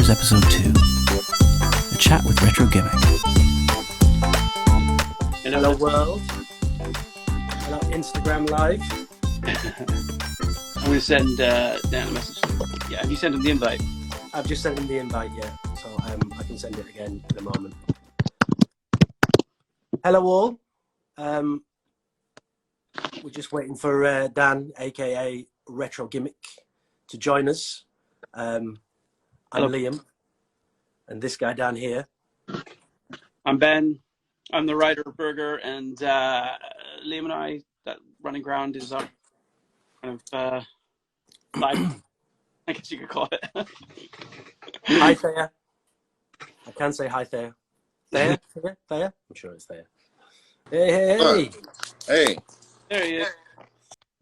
was episode 2, a chat with Retro Gimmick. Hello world. Hello Instagram Live. I'm going to send Dan a message. Yeah, have you sent him the invite? I've just sent him the invite, yeah. So I can send it again in a moment. Hello all. We're just waiting for Dan, aka Retro Gimmick, to join us. I'm Liam, and this guy down here. I'm Ben. I'm the writer of Burger, and Liam and I, that running ground is our kind of live, I guess you could call it. Hi Thea. I can say hi Thea. Thea? Thea? I'm sure it's Thea. Hey. Hey. There he is.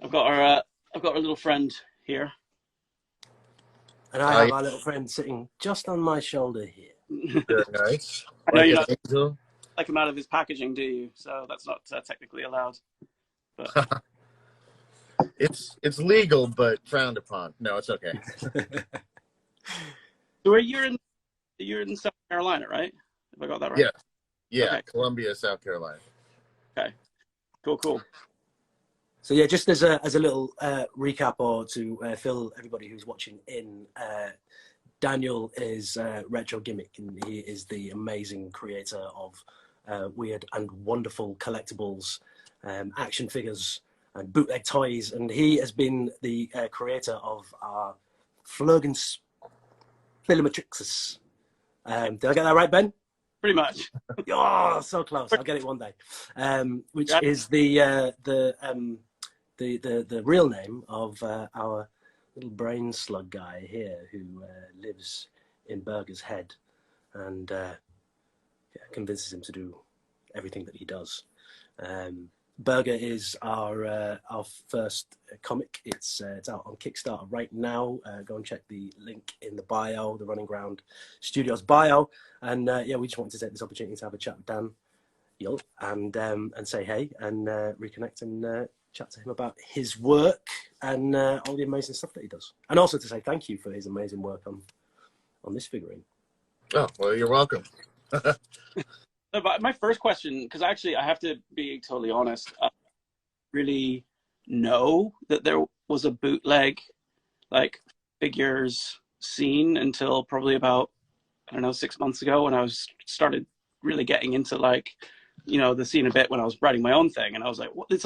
I've got our little friend here. And I have our little friend sitting just on my shoulder here. Very nice. I know you're not like him out of his packaging, do you? So that's not technically allowed. But it's legal, but frowned upon. No, it's okay. So you're in South Carolina, right? Have I got that right? Yeah. Okay. Columbia, South Carolina. Okay. Cool. So yeah, just as a little recap, or to fill everybody who's watching in, Daniel is Retro Gimmick, and he is the amazing creator of weird and wonderful collectibles, action figures, and bootleg toys. And he has been the creator of our Flurgens Filmatrixes. Did I get that right, Ben? Pretty much. Oh, so close. I'll get it one day. Which is the real name of our little brain slug guy here, who lives in Burger's head and convinces him to do everything that he does. Burger is our first comic. It's out on Kickstarter right now. Go and check the link in the bio, the Running Ground Studios bio. And we just wanted to take this opportunity to have a chat with Dan and say hey and reconnect and chat to him about his work and all the amazing stuff that he does, and also to say thank you for his amazing work on this figurine. Oh, well, you're welcome. But my first question, because actually I have to be totally honest, I really know that there was a bootleg like figures scene until probably about 6 months ago, when I was started really getting into like, the scene a bit when I was writing my own thing, and I was like, well, it's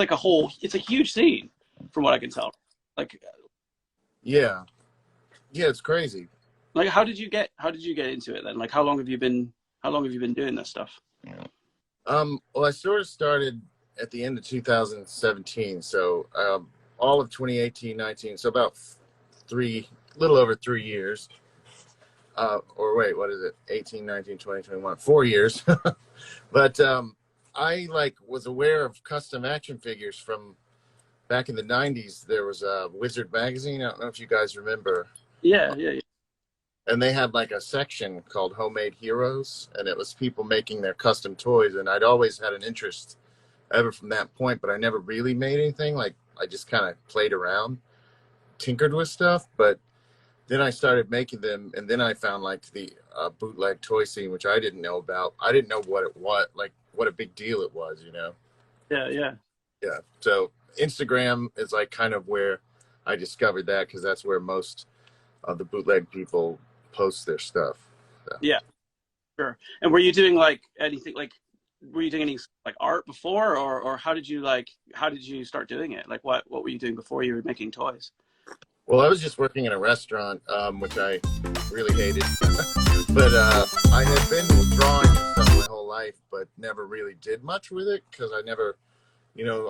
a huge scene from what I can tell. Like, yeah, it's crazy. Like, how did you get into it then? Like, how long have you been doing this stuff? Well, I sort of started at the end of 2017, so all of 2018, 19, so about little over 3 years. Or wait, what is it? 18, 19, 20, 21, 4 years. But I was aware of custom action figures from back in the 90s. There was a Wizard magazine. I don't know if you guys remember. Yeah. And they had like a section called Homemade Heroes, and it was people making their custom toys. And I'd always had an interest ever from that point, but I never really made anything. Like, I just kind of played around, tinkered with stuff. But then I started making them, and then I found like the bootleg toy scene, which I didn't know about. I didn't know what a big deal it was, Yeah. So Instagram is like kind of where I discovered that, because that's where most of the bootleg people post their stuff. So. Yeah, sure. And were you doing like anything, like, were you doing any like art before, or how did you start doing it? Like, what were you doing before you were making toys? Well, I was just working in a restaurant, which I really hated. But I had been drawing and stuff my whole life, but never really did much with it, because I never,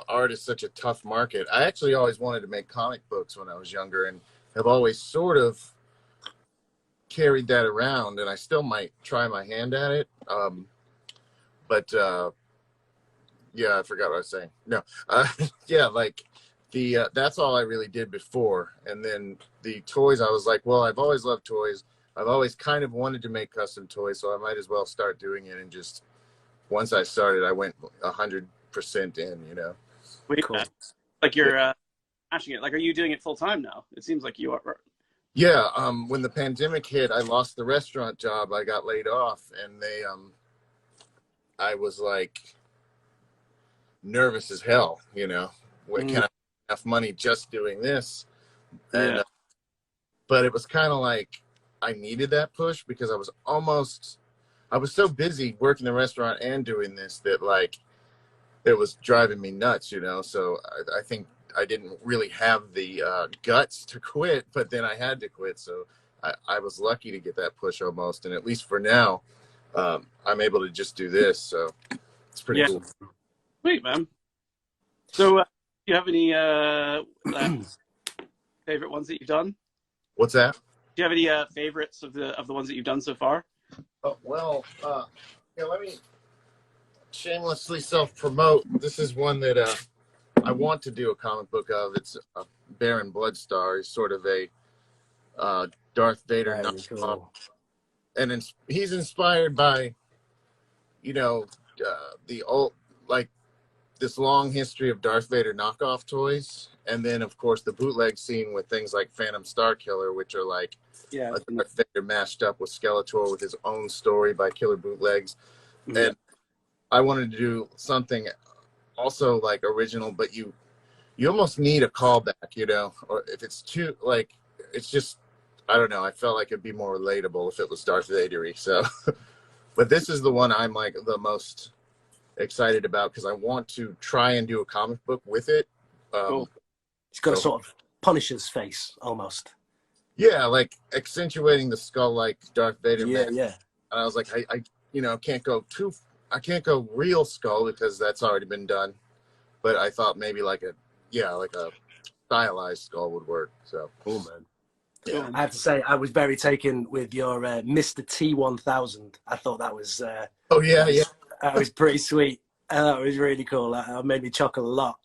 art is such a tough market. I actually always wanted to make comic books when I was younger, and have always sort of carried that around, and I still might try my hand at it. But I forgot what I was saying. No, that's all I really did before. And then the toys, I was like, well, I've always loved toys. I've always kind of wanted to make custom toys, so I might as well start doing it. And just once I started, I went 100% in. Cool. Like, you're smashing it. Like, are you doing it full time now? It seems like you are. Yeah, when the pandemic hit, I lost the restaurant job. I got laid off, and I was like nervous as hell. What can I have enough money just doing this? And Yeah. but it was kind of like I needed that push because I was so busy working the restaurant and doing this that like it was driving me nuts. So I think I didn't really have the guts to quit, but then I had to quit. So I was lucky to get that push almost. And at least for now, I'm able to just do this. So it's pretty cool. Sweet, man. So do you have any favorite ones that you've done? What's that? Do you have any favorites of the ones that you've done so far? Oh, well, let me shamelessly self-promote. This is one that I want to do a comic book of. It's Baron Bloodstar. He's sort of a Darth Vader knockoff. Cool. And he's inspired by, the old, like, this long history of Darth Vader knockoff toys. And then, of course, the bootleg scene with things like Phantom Star Killer, which are like a Darth Vader mashed up with Skeletor with his own story by Killer Bootlegs. Yeah. And I wanted to do something also like original, but you almost need a callback, or if it's too, like, it's just, I don't know. I felt like it'd be more relatable if it was Darth Vader-y. So, but this is the one I'm like the most excited about because I want to try and do a comic book with it. Cool. It's got a sort of Punisher's face almost. Yeah, like accentuating the skull like Darth Vader. Yeah. And I was like, I can't go real skull because that's already been done. But I thought maybe like a stylized skull would work. So cool, man. Yeah. I have to say, I was very taken with your Mr. T1000. I thought that was that was pretty sweet. That was really cool. That made me chuckle a lot.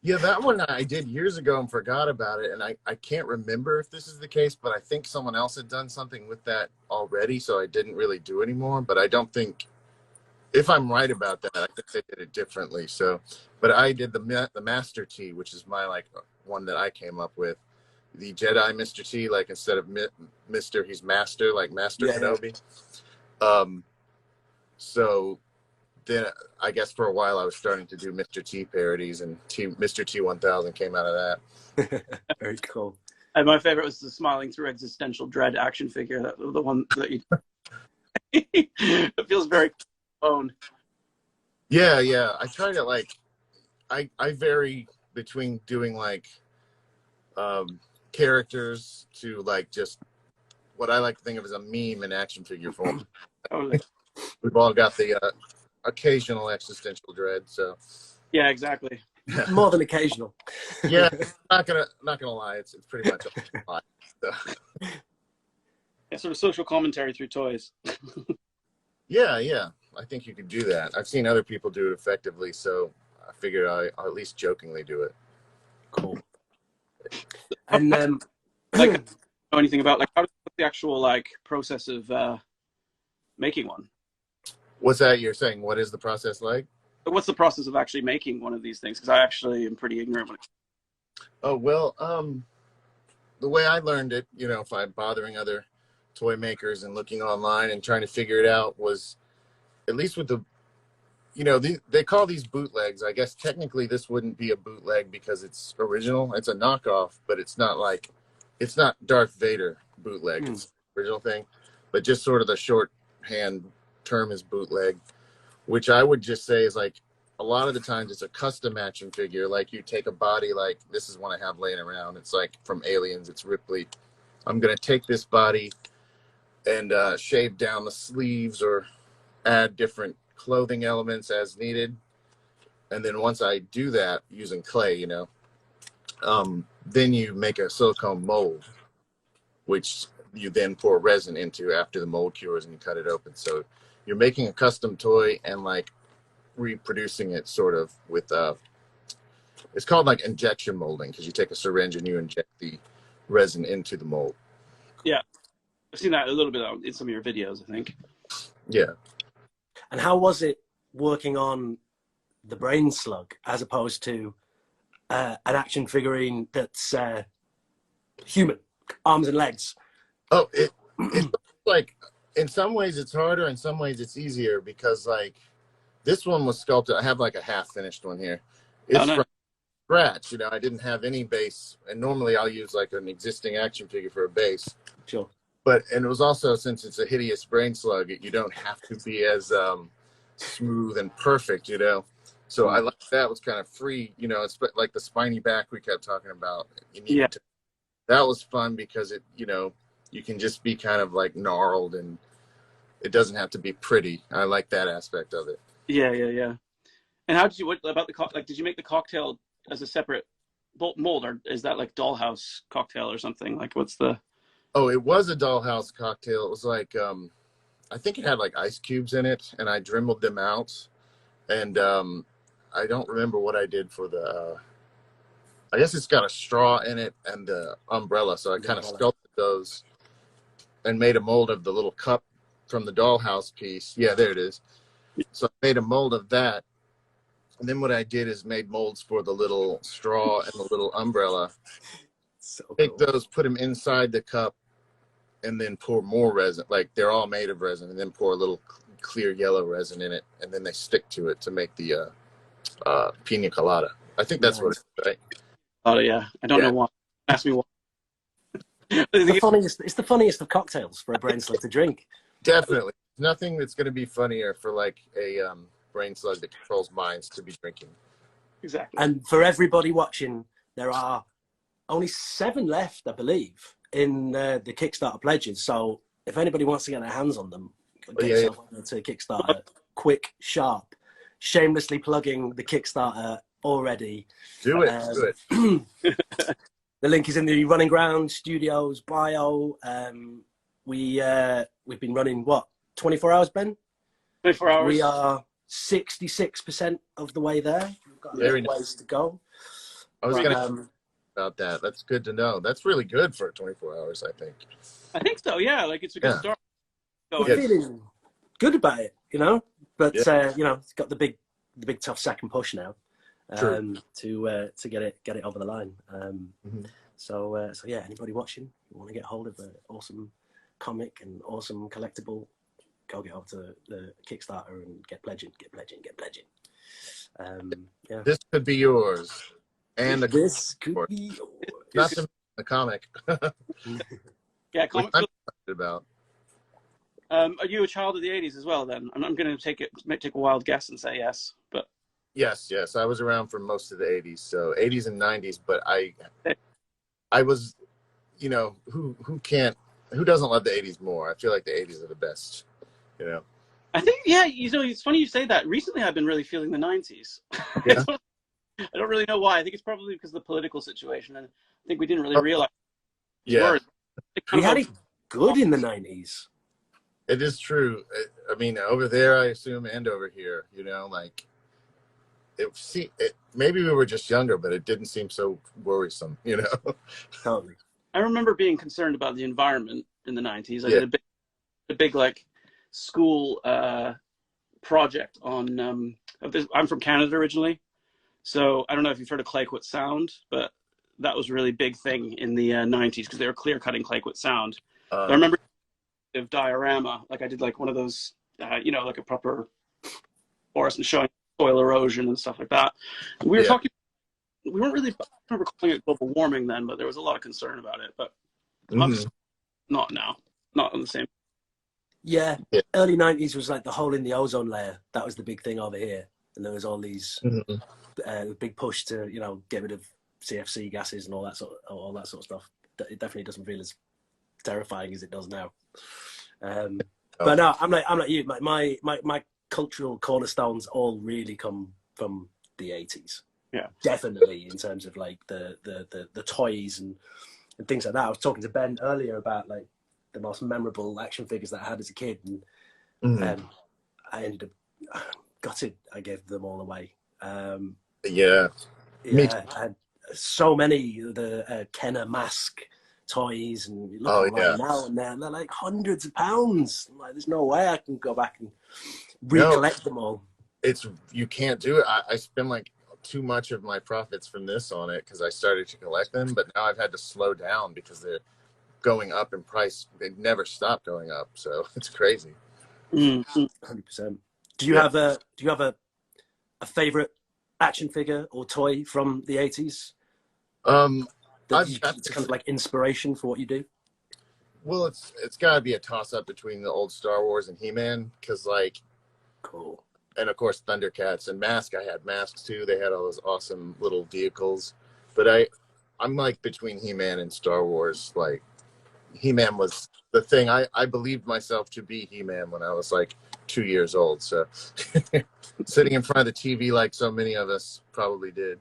Yeah, that one I did years ago and forgot about it. And I can't remember if this is the case, but I think someone else had done something with that already. So I didn't really do anymore. But I don't think, if I'm right about that, I think they did it differently. So, but I did the Master T, which is my like one that I came up with. The Jedi Mr. T, like instead of Mr., he's Master, like Master Kenobi. Yeah. So then I guess for a while I was starting to do Mr. T parodies, and Mr. T1000 came out of that. Very cool. And my favorite was the Smiling Through Existential Dread action figure, the one that you... It feels very owned. Yeah. I try to like, I vary between doing like characters to like just what I like to think of as a meme in action figure form. Totally. We've all got the occasional existential dread, so yeah, exactly. More than occasional. Yeah, not gonna lie, it's pretty much a lie. So. Yeah, sort of social commentary through toys. Yeah, I think you could do that. I've seen other people do it effectively, so I figured I'll at least jokingly do it. Cool. And like, know anything about like what's the actual like process of making one? What's that you're saying? What is the process like? What's the process of actually making one of these things? Because I actually am pretty ignorant. Oh well, the way I learned it, if I'm bothering other toy makers and looking online and trying to figure it out, was at least with the, they call these bootlegs. I guess technically this wouldn't be a bootleg because it's original. It's a knockoff, but it's not Darth Vader bootleg. It's the original thing, but just sort of the shorthand term is bootleg, which I would just say is like a lot of the times it's a custom action figure. Like you take a body, like this is one I have laying around. It's like from Aliens. It's Ripley. I'm going to take this body and shave down the sleeves or add different clothing elements as needed. And then once I do that using clay, then you make a silicone mold, which you then pour resin into after the mold cures and you cut it open. So you're making a custom toy and like reproducing it sort of with it's called like injection molding, because you take a syringe and you inject the resin into the mold. Yeah, I've seen that a little bit in some of your videos, I think. Yeah. And how was it working on the Brain Slug as opposed to an action figurine that's human? arms and legs. Oh, it's like in some ways it's harder, in some ways it's easier because like this one was sculpted. I have like a half finished one here. It's from scratch. You know, I didn't have any base, and normally I'll use like an existing action figure for a base. Sure. And it was also, since it's a hideous brain slug, you don't have to be as smooth and perfect, you know. So I like that was kind of free, you know. It's like the spiny back we kept talking about. That was fun because it, you know, you can just be kind of like gnarled and it doesn't have to be pretty. I like that aspect of it. Yeah. And how did you? What about the did you make the cocktail as a separate mold, or is that like dollhouse cocktail or something? Like, what's the? Oh, it was a dollhouse cocktail. It was like, I think it had like ice cubes in it, and I dremeled them out. And I don't remember what I did for the. I guess it's got a straw in it and the umbrella, so I kind of sculpted those and made a mold of the little cup from the dollhouse piece. Yeah, there it is. So I made a mold of that. And then what I did is made molds for the little straw and the little umbrella. So take those, put them inside the cup, and then pour more resin. Like they're all made of resin, and then pour a little clear yellow resin in it, and then they stick to it to make the pina colada. I think that's what it is, right? Oh yeah, I don't know why. Ask me why. It's the funniest of cocktails for a brain slug to drink. Definitely, nothing that's going to be funnier for like a brain slug that controls minds to be drinking. Exactly. And for everybody watching, there are only 7 left, I believe, in the Kickstarter pledges. So if anybody wants to get their hands on them, get yourself over to Kickstarter. Quick, sharp. Shamelessly plugging the Kickstarter already. Do it. The link is in the Running Ground Studios bio. We've been running, 24 hours, Ben? 24 hours. We are 66% of the way there. We've got a little ways to go. I was going to about that. That's good to know. That's really good for 24 hours, I think. I think so, yeah. Like, it's a good start. We're feeling good about it, you know? But, you know, it's got the big tough second push now to get it over the line. So yeah, anybody watching, you want to get hold of an awesome comic and awesome collectible, go get over to the Kickstarter and get pledging. Yeah. This could be yours. And this could be yours. Not the comic. Yeah, comics. About. Are you a child of the 80s as well? Then I'm going to take a wild guess and say yes, but yes, I was around for most of the 80s, so 80s and 90s. But I was, you know, who doesn't love the 80s more? I feel like the 80s are the best, you know. I think, yeah, you know, it's funny you say that. Recently, I've been really feeling the 90s. Yeah. I don't really know why. I think it's probably because of the political situation, and I think we didn't really realize. Yeah, we had it good in the 90s. It is true. I mean, over there, I assume, and over here, you know, like maybe we were just younger, but it didn't seem so worrisome, you know. Totally. I remember being concerned about the environment in the 90s. I did a big like school project on. I'm from Canada originally, so I don't know if you've heard of Clayoquot Sound, but that was a really big thing in the 90s because they were clear cutting Clayoquot Sound. I remember of diorama, like I did like one of those, you know, like a proper forest and showing soil erosion and stuff like that. And we were talking. We weren't really, I remember calling it global warming then, but there was a lot of concern about it. But obviously not now, not on the same. Yeah, early 90s was like the hole in the ozone layer. That was the big thing over here. And there was all these big push to, you know, get rid of CFC gases and all that sort of stuff. It definitely doesn't feel as terrifying as it does now. But no, I'm like you. My cultural cornerstones all really come from the 80s. Yeah, definitely, in terms of like the toys and things like that. I was talking to Ben earlier about like the most memorable action figures that I had as a kid, and I ended up gutted. I gave them all away. Yeah, I had so many of the Kenner mask toys, and you look right now and they're like hundreds of pounds. I'm like, there's no way I can go back and recollect them all. You can't do it. I spend like too much of my profits from this on it because I started to collect them, but now I've had to slow down because going up in price. They never stop going up, so it's crazy. 100%. Do you have a favorite action figure or toy from the 80s? It's kind of like inspiration for what you do. Well, it's got to be a toss up between the old Star Wars and He-Man, because like, cool. And of course Thundercats and Mask. I had Masks too. They had all those awesome little vehicles. But I'm like between He-Man and Star Wars. Like, He-Man was the thing. I believed myself to be He-Man when I was like 2 years old. So sitting in front of the TV like so many of us probably did,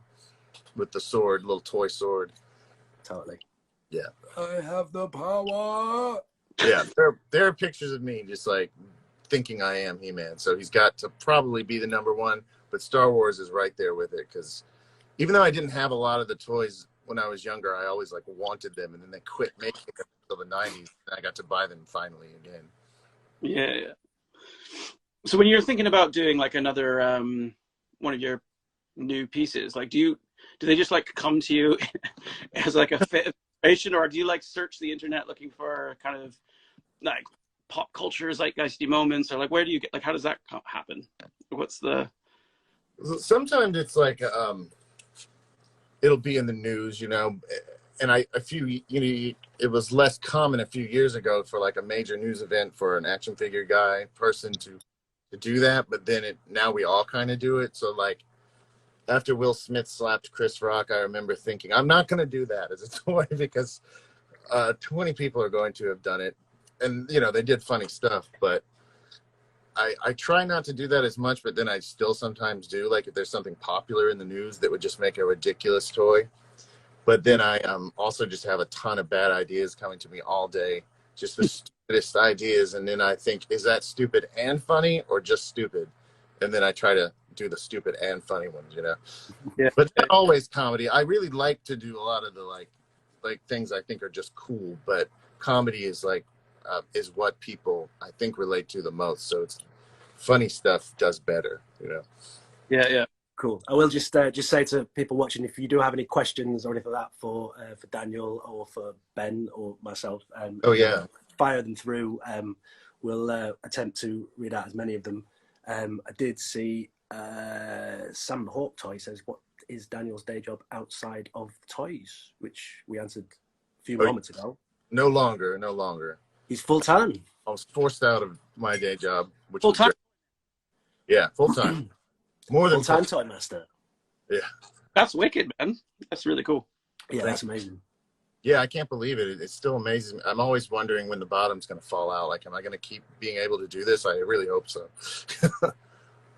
with the sword, little toy sword. Totally. Yeah. I have the power. Yeah, there are pictures of me just like thinking I am He-Man. So he's got to probably be the number one, but Star Wars is right there with it, because even though I didn't have a lot of the toys when I was younger, I always like wanted them, and then they quit making them until the 90s, and I got to buy them finally again. Yeah. So when you're thinking about doing like another one of your new pieces, like do they just like come to you as like a fit inspiration, or do you like search the internet looking for kind of like pop culture zeitgeisty moments, or like where do you get, like how does that happen? What's the... Sometimes it's like it'll be in the news, you know, and it was less common a few years ago for like a major news event for an action figure person to do that, but then now we all kind of do it. So like after Will Smith slapped Chris Rock, I remember thinking, I'm not going to do that as a toy, because 20 people are going to have done it, and you know, they did funny stuff, but I try not to do that as much, but then I still sometimes do, like if there's something popular in the news that would just make a ridiculous toy. But then I also just have a ton of bad ideas coming to me all day, just the stupidest ideas, and then I think, is that stupid and funny, or just stupid? And then I try to do the stupid and funny ones, you know. Yeah. But not always comedy. I really like to do a lot of the like things I think are just cool, but comedy is like is what people I think relate to the most. So it's funny stuff does better, you know. Yeah. Cool. I will just say to people watching, if you do have any questions or anything like that for Daniel or for Ben or myself, fire them through. We'll attempt to read out as many of them. I did see Sam the Hawk Toy says, what is Daniel's day job outside of toys? Which we answered a few moments ago. No longer. He's full-time. I was forced out of my day job, which full-time. Yeah, full-time. More than full-time toy master. Yeah. That's wicked, man. That's really cool. Yeah, that's amazing. Yeah, I can't believe it. It still amazes me. I'm always wondering when the bottom's going to fall out. Like, am I going to keep being able to do this? I really hope so.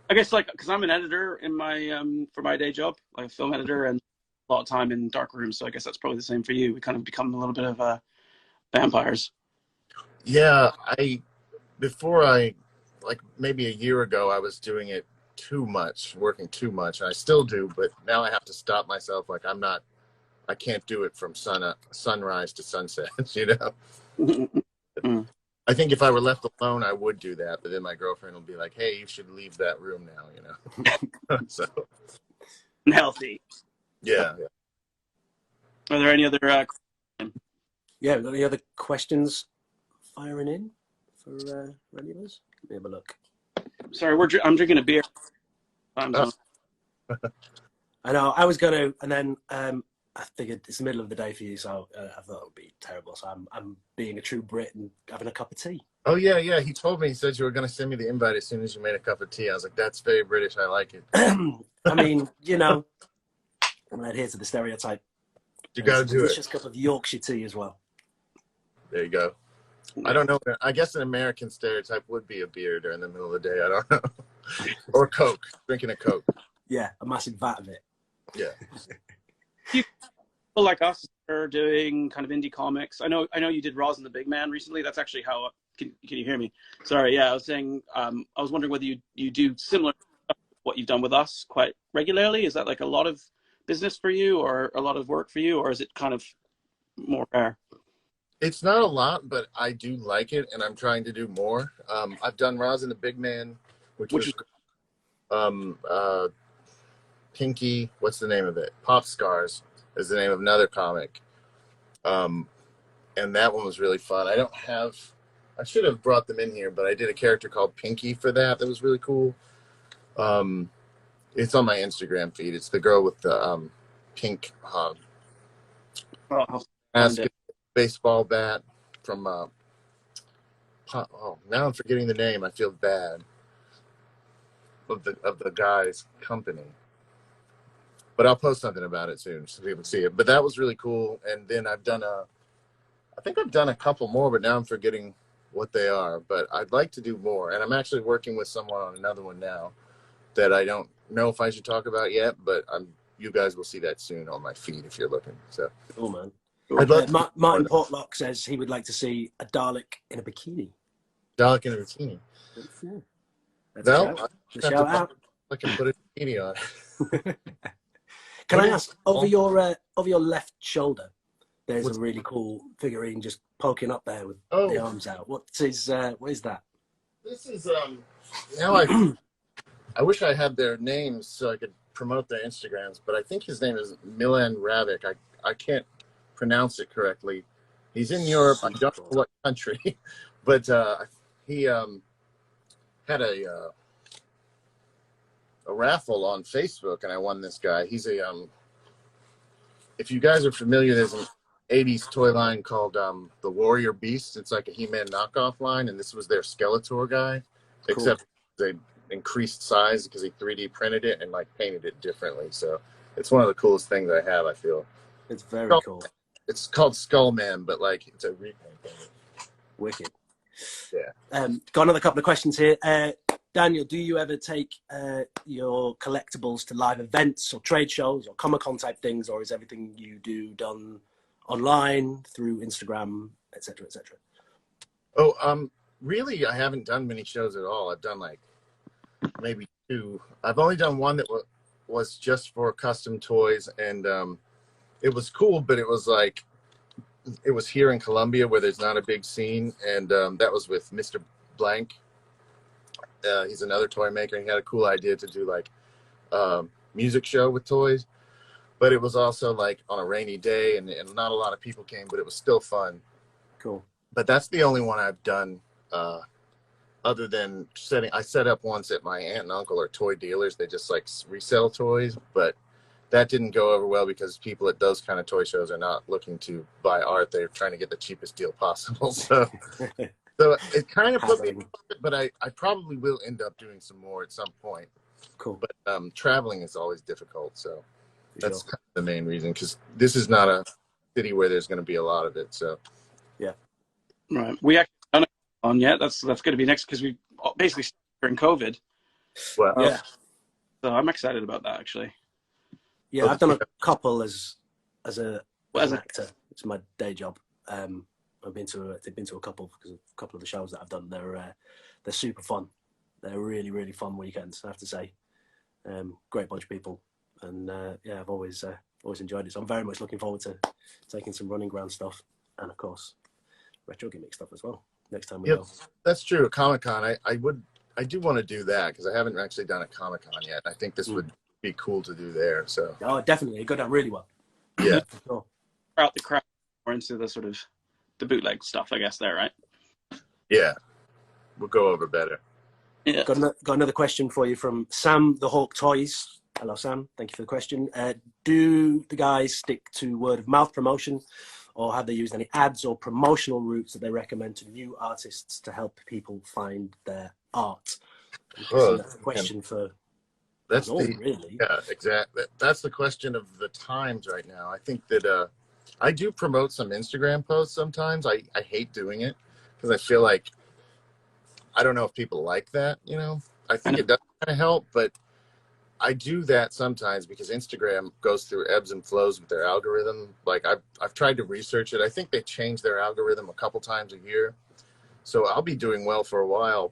I guess, like, because I'm an editor in my for my day job, like a film editor, and a lot of time in dark rooms. So I guess that's probably the same for you. We kind of become a little bit of vampires. Yeah, before like maybe a year ago, I was doing it too much, working too much. I still do, but now I have to stop myself. Like I can't do it from sunrise to sunset, you know? I think if I were left alone, I would do that, but then my girlfriend will be like, hey, you should leave that room now, you know? So. Healthy. Yeah. Are there any other any other questions firing in for any of us? Let me have a look. Sorry, I'm drinking a beer. I know, I was going to, and then I figured it's the middle of the day for you, so I thought it would be terrible. So I'm being a true Brit and having a cup of tea. Oh, yeah. He told me, he said you were going to send me the invite as soon as you made a cup of tea. I was like, that's very British. I like it. I mean, you know, I'm going to adhere to the stereotype. You got to do it. Delicious cup of Yorkshire tea as well. There you go. I don't know. I guess an American stereotype would be a beer during the middle of the day. I don't know. Or Coke. Drinking a Coke. Yeah, a massive vat of it. Yeah. People like us are doing kind of indie comics. I know you did Roz and the Big Man recently. That's actually how. Can you hear me? Sorry. Yeah, I was saying. I was wondering whether you do similar stuff to what you've done with us quite regularly. Is that like a lot of business for you, or a lot of work for you, or is it kind of more rare? It's not a lot, but I do like it, and I'm trying to do more. I've done Roz and the Big Man, which was Pinky. What's the name of it? Pop Scars is the name of another comic. And and that one was really fun. I should have brought them in here, but I did a character called Pinky for that was really cool. It's on my Instagram feed. It's the girl with the pink baseball bat from now I'm forgetting the name. I feel bad of the guy's company, but I'll post something about it soon so people can see it. But that was really cool. And then I think I've done a couple more, but now I'm forgetting what they are. But I'd like to do more, and I'm actually working with someone on another one now that I don't know if I should talk about yet, but you guys will see that soon on my feed if you're looking. So cool, man. Martin Martin Portlock says he would like to see a Dalek in a bikini. Dalek in a bikini. That's a shout out. I can put a bikini on. Can I ask, over your left shoulder, there's a really cool figurine just poking up there with the arms out. What is that? This is now I wish I had their names so I could promote their Instagrams, but I think his name is Milan Ravic. I can't pronounce it correctly. He's in Europe. I don't know what country, but he had a raffle on Facebook, and I won this guy. He's if you guys are familiar, there's an 80s toy line called the Warrior Beast. It's like a He-Man knockoff line, and this was their Skeletor guy, except they increased size because he 3D printed it and like painted it differently. So it's one of the coolest things I have, I feel. It's very cool. It's called Skullman, but like it's a repaint thing. Wicked. Yeah. Got another couple of questions here. Daniel, do you ever take your collectibles to live events or trade shows or Comic-Con type things, or is everything you do done online through Instagram, etc., etc.? Really, I haven't done many shows at all. I've done like maybe 2. I've only done one that was just for custom toys, and it was cool, but it was here in Colombia where there's not a big scene, and that was with Mr. Blank. He's another toy maker, and he had a cool idea to do like music show with toys, but it was also like on a rainy day, and not a lot of people came, but it was still fun. Cool. But that's the only one I've done other than I set up once at my aunt and uncle are toy dealers. They just like resell toys, but that didn't go over well because people at those kind of toy shows are not looking to buy art. They're trying to get the cheapest deal possible. So it kind of put me, but I probably will end up doing some more at some point. Cool. But traveling is always difficult. So that's kind of the main reason, because this is not a city where there's going to be a lot of it. So yeah. Right. We actually haven't done on yet. That's going to be next, because we basically started during COVID. Well, yeah. So I'm excited about that, actually. Yeah, I've done a couple as an actor. It's my day job. I've been to a couple, because a couple of the shows that I've done, they're super fun. They're really, really fun weekends, I have to say. Great bunch of people, and yeah, I've always enjoyed it. So I'm very much looking forward to taking some running ground stuff, and of course, retro gimmick stuff as well. Next time we go. That's true. At Comic-Con, I do want to do that, because I haven't actually done a Comic-Con yet. I think this would be cool to do there. So definitely, it go down really well. Yeah. Sure. Out the crowd more into the sort of the bootleg stuff, I guess. There, right? Yeah, we'll go over better. Yeah. Got another question for you from Sam the Hawk Toys. Hello, Sam. Thank you for the question. Do the guys stick to word of mouth promotion, or have they used any ads or promotional routes that they recommend to new artists to help people find their art? That's a question for. Really. Yeah, exactly. That's the question of the times right now. I think that I do promote some Instagram posts sometimes. I hate doing it because I feel like I don't know if people like that, you know. I think it does kind of help, but I do that sometimes because Instagram goes through ebbs and flows with their algorithm. Like I've tried to research it. I think they change their algorithm a couple times a year. So I'll be doing well for a while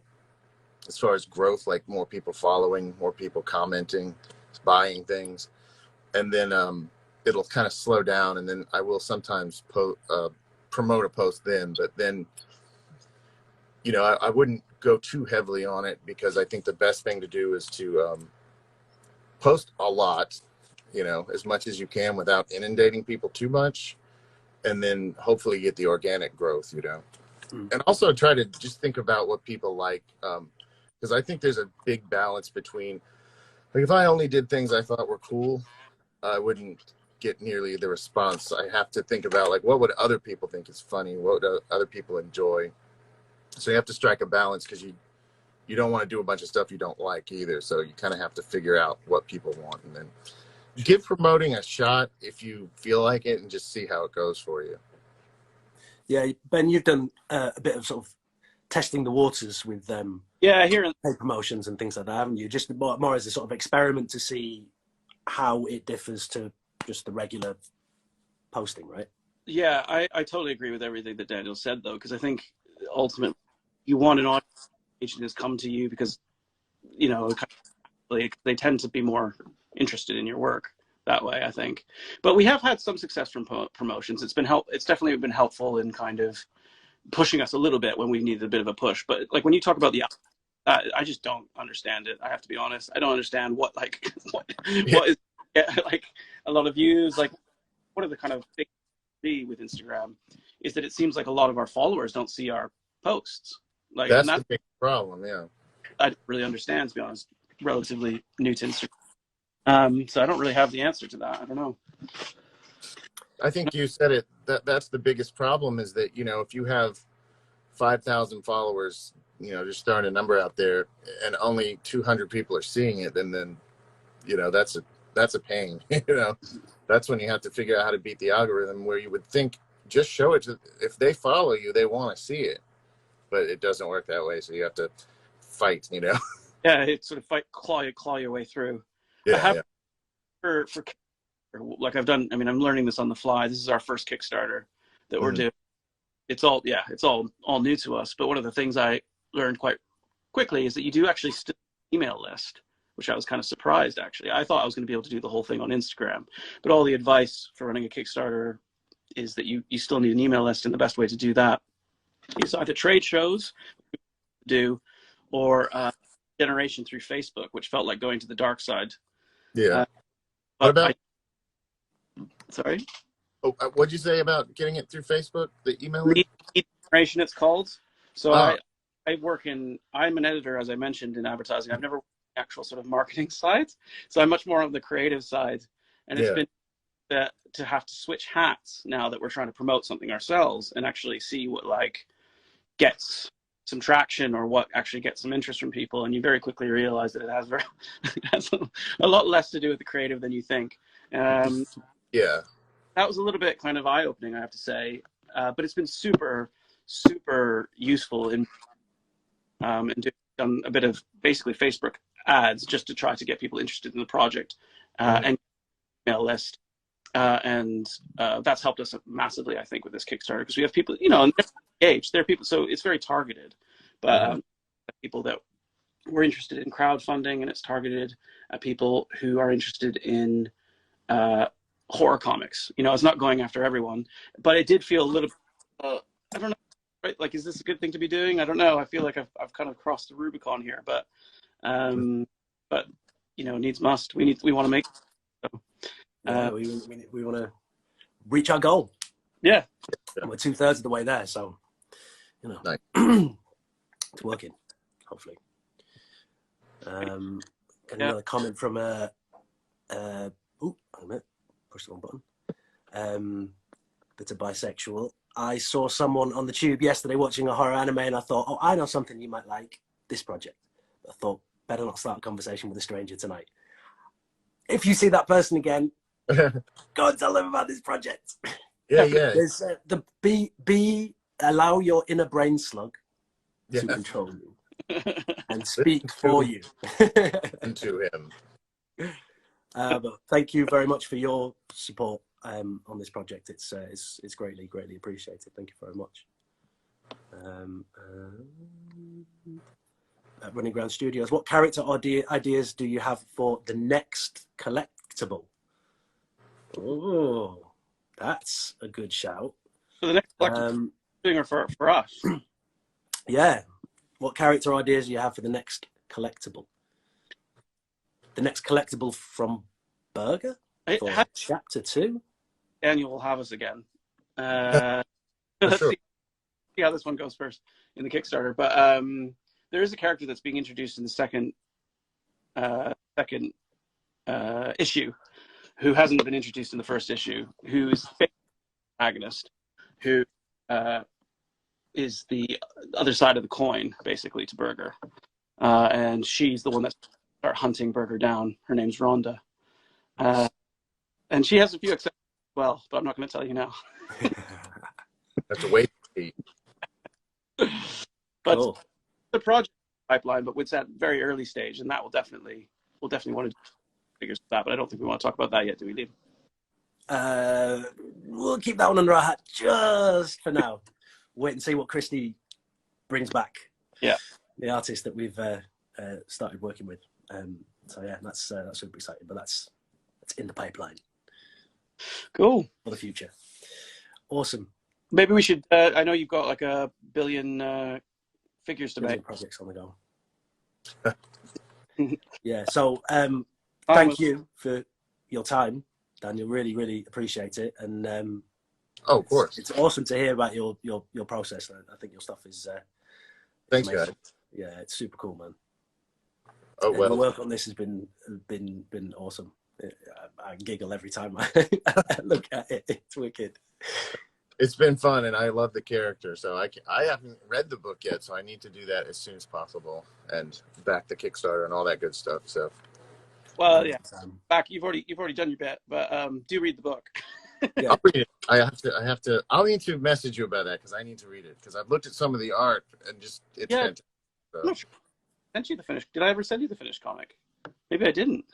as far as growth, like more people following, more people commenting, buying things. And then it'll kind of slow down, and then I will sometimes promote a post then, but then, you know, I wouldn't go too heavily on it, because I think the best thing to do is to post a lot, you know, as much as you can without inundating people too much. and then hopefully get the organic growth, you know. Mm. And also try to just think about what people like, because I think there's a big balance between, like, if I only did things I thought were cool, I wouldn't get nearly the response. I have to think about, like, what would other people think is funny, what would other people enjoy. So you have to strike a balance, because you don't want to do a bunch of stuff you don't like either. So you kind of have to figure out what people want, and then give promoting a shot if you feel like it, and just see how it goes for you. Yeah, Ben, you've done a bit of sort of testing the waters with here paid promotions and things like that, haven't you? Just more as a sort of experiment to see how it differs to just the regular posting, right? Yeah, I totally agree with everything that Daniel said, though, because I think ultimately you want an audience agent who's come to you because, you know, they tend to be more interested in your work that way, I think. But we have had some success from promotions. It's definitely been helpful in kind of pushing us a little bit when we needed a bit of a push. But like when you talk about I just don't understand it. I have to be honest. I don't understand what is like a lot of views. Like, one of the kind of things we see with Instagram is that it seems like a lot of our followers don't see our posts. Like, That's the big problem. Yeah, I don't really understand, to be honest. Relatively new to Instagram. So I don't really have the answer to that. I don't know. I think you said it. That's the biggest problem, is that, you know, if you have 5,000 followers, you know, just throwing a number out there, and only 200 people are seeing it, then you know, that's a pain. You know, that's when you have to figure out how to beat the algorithm, where you would think just show it to, if they follow you, they want to see it, but it doesn't work that way. So you have to fight, you know. Yeah, it's sort of claw your way through. Yeah, I have yeah. for like I've done. I mean, I'm learning this on the fly. This is our first Kickstarter that we're doing. It's all new to us. But one of the things I learned quite quickly is that you do actually still email list, which I was kind of surprised, actually. I thought I was going to be able to do the whole thing on Instagram, but all the advice for running a Kickstarter is that you still need an email list, and the best way to do that is either trade shows, or generation through Facebook, which felt like going to the dark side. Yeah. What about? Sorry. Oh, what'd you say about getting it through Facebook? The email list? Lead generation, it's called. So I'm an editor, as I mentioned, in advertising. I've never worked on the actual sort of marketing side, so I'm much more on the creative side. And it's been to have to switch hats now that we're trying to promote something ourselves and actually see what like gets some traction or what actually gets some interest from people. And you very quickly realize that it has a lot less to do with the creative than you think. Yeah. That was a little bit kind of eye-opening, I have to say. But it's been super, super useful in doing a bit of basically Facebook ads just to try to get people interested in the project and email list. And that's helped us massively, I think, with this Kickstarter, because we have people, you know, and engaged. There are people, so it's very targeted. But people that were interested in crowdfunding, and it's targeted at people who are interested in horror comics. You know, it's not going after everyone, but it did feel a little. I don't know, right? Like, is this a good thing to be doing? I don't know. I feel like I've kind of crossed the Rubicon here, but you know, needs must. We want to make. So, we want to reach our goal. Yeah, and we're 2/3 of the way there, so you know, Nice. it's working. Hopefully. Another comment from wait a minute, push the wrong button. That's a bisexual. I saw someone on the tube yesterday watching a horror anime, and I thought, oh, I know something you might like, this project. I thought, better not start a conversation with a stranger tonight. If you see that person again, go and tell them about this project. Yeah. There's allow your inner brain slug to control you and speak for you. And to him. But thank you very much for your support on this project. It's greatly appreciated. Thank you very much. At Running Ground Studios, what character ideas do you have for the next collectible? Oh, that's a good shout. For the next collectible, or for us? Yeah. What character ideas do you have for the next collectible? The next collectible from Burger for Chapter 2? Daniel will have us again. For sure. See how this one goes first in the Kickstarter. But there is a character that's being introduced in the second issue who hasn't been introduced in the first issue, who's the protagonist, who is the other side of the coin, basically, to Burger. And she's the one that start hunting Burger down. Her name's Rhonda. And she has a few exceptions as well, but I'm not going to tell you now. That's a wait to see. But Cool. the project pipeline, but it's at very early stage, and that we'll definitely want to figure that. But I don't think we want to talk about that yet, do we, Liam? We'll keep that one under our hat just for now. Wait and see what Christy brings back. Yeah, the artist that we've started working with. So yeah, that's super exciting. But that's in the pipeline. Cool For the future. Awesome. Maybe we should. I know you've got like a billion figures to make. Projects on the go. Yeah. So thank you for your time, Daniel. Really, really appreciate it. And of course, it's awesome to hear about your process. I think your stuff is. Thanks, amazing. guys. Yeah, it's super cool, man. Oh well. The work on this has been awesome. I giggle every time I look at it. It's wicked. It's been fun, and I love the character. So I haven't read the book yet, so I need to do that as soon as possible and back the Kickstarter and all that good stuff. So, well, yeah, back. You've already done your bit, but do read the book. Yeah. I'll read it. I have to. I'll need to message you about that because I need to read it because I've looked at some of the art and just it's fantastic. So. I'm not sure. Sent you the finished. Did I ever send you the finished comic? Maybe I didn't.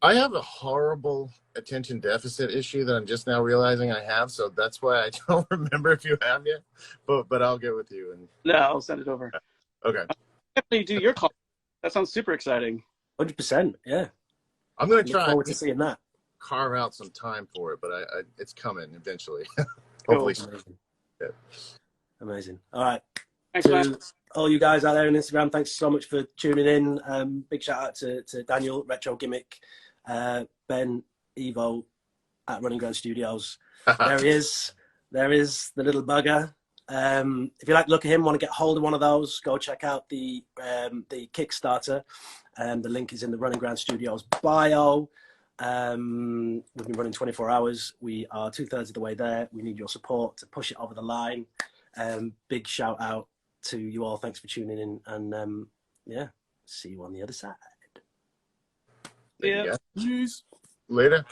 I have a horrible attention deficit issue that I'm just now realizing I have, so that's why I don't remember if you have yet. But I'll get with you and. No, I'll send it over. Okay. Definitely do your comic. That sounds super exciting. 100%. Yeah. I'm gonna Look try. forward to seeing that. Carve out some time for it, but it's coming eventually. Hopefully. Amazing. Yeah. Amazing. All right. Thanks, To man. all you guys out there on Instagram, thanks so much for tuning in. Big shout out to Daniel, Retro Gimmick, Ben, Evo at Running Ground Studios. There he is. There is the little bugger. If you like the look at him, want to get hold of one of those, go check out the Kickstarter. The link is in the Running Ground Studios bio. We've been running 24 hours. We are 2/3 of the way there. We need your support to push it over the line. Big shout out to you all. Thanks for tuning in. And yeah, see you on the other side. Yeah. Later.